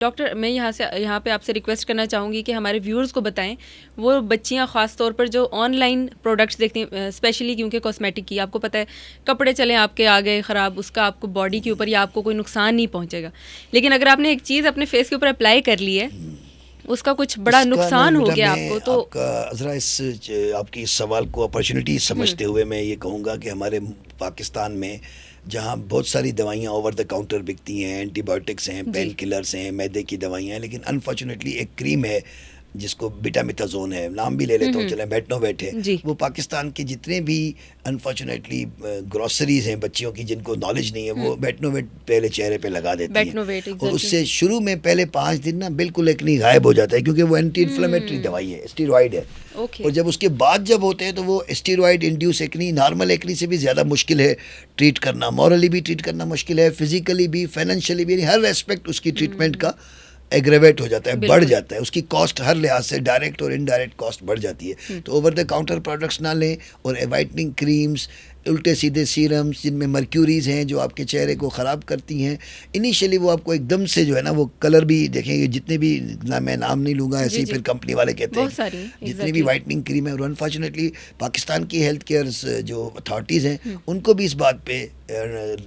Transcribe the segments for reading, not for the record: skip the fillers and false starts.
Doctor میں یہاں پہ آپ سے ریکویسٹ کرنا چاہوں گی کہ ہمارے ویورز کو بتائیں، وہ بچیاں خاص طور پر جو آن لائن پروڈکٹس دیکھتی ہیں، اسپیشلی کیونکہ کاسمیٹک کی آپ کو پتہ ہے کپڑے چلیں آپ کے آگے خراب، اس کا آپ کو باڈی کے اوپر یا آپ کو کوئی نقصان نہیں پہنچے گا، لیکن اگر آپ نے ایک چیز اپنے فیس کے اوپر اپلائی کر لی ہے، اس کا کچھ بڑا نقصان ہو گیا آپ کو، تو آپ کا ذرا آپ کی اس سوال کو اپرچونیٹی سمجھتے ہوئے میں یہ کہوں گا کہ ہمارے پاکستان میں جہاں بہت ساری دوائیاں اوور دا کاؤنٹر بکتی ہیں، اینٹی بایوٹکس ہیں، پین کلرز ہیں، میدے کی دوائیاں ہیں، لیکن انفارچونیٹلی ایک کریم ہے جس کو بیٹامتازون ہے، نام بھی لے لیتا ہوں، چلیں بیٹنوویٹ ہے، وہ پاکستان کے جتنے بھی انفارچونیٹلی گروسریز ہیں بچیوں کی جن کو نالج نہیں ہے، وہ بیٹنوویٹ پہلے چہرے پہ لگا دیتی ہیں، اور اس سے شروع میں پہلے 5 دن نا بالکل ایکنی غائب ہو جاتا ہے، کیونکہ وہ اینٹی انفلیمیٹری دوائی ہے، اسٹیرائڈ ہے، اور جب اس کے بعد جب ہوتے ہیں تو وہ steroid induce acne normal acne سے بھی زیادہ مشکل ہے ٹریٹ کرنا، مورلی بھی ٹریٹ کرنا مشکل ہے، فزیکلی بھی، فائنینشلی بھی، یعنی ہر ایسپیکٹ اس کی ٹریٹمنٹ کا ایگریویٹ ہو جاتا ہے، بڑھ جاتا ہے، اس کی کاسٹ ہر لحاظ سے ڈائریکٹ اور انڈائریکٹ کاسٹ بڑھ جاتی ہے، تو اوور دا کاؤنٹر پروڈکٹس نہ لیں، اور وائٹننگ کریمز، الٹے سیدھے سیرمز جن میں مرکیوریز ہیں جو آپ کے چہرے کو خراب کرتی ہیں، انیشلی وہ آپ کو ایک دم سے جو ہے نا وہ کلر بھی دیکھیں گے، جتنے بھی میں نام نہیں لوں گا، ایسے ہی پھر کمپنی والے کہتے ہیں جتنی بھی وائٹننگ کریم ہے، اور انفارچونیٹلی پاکستان کی ہیلتھ کیئرز جو اتھارٹیز ہیں ان کو بھی اس بات پہ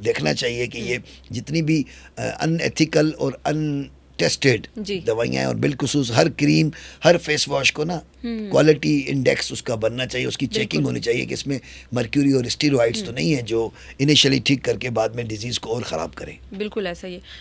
دیکھنا چاہیے کہ یہ جتنی بھی ان ایتھیکل اور ان ٹیسٹڈ دوائیاں ہیں، اور بالخصوص ہر کریم، ہر فیس واش کو نا کوالٹی انڈیکس اس کا بننا چاہیے، اس کی چیکنگ ہونی چاہیے کہ اس میں مرکیوری اور اسٹیرائڈز تو نہیں ہیں جو انیشلی ٹھیک کر کے بعد میں ڈیزیز کو اور خراب کریں۔ بالکل ایسا ہی ہے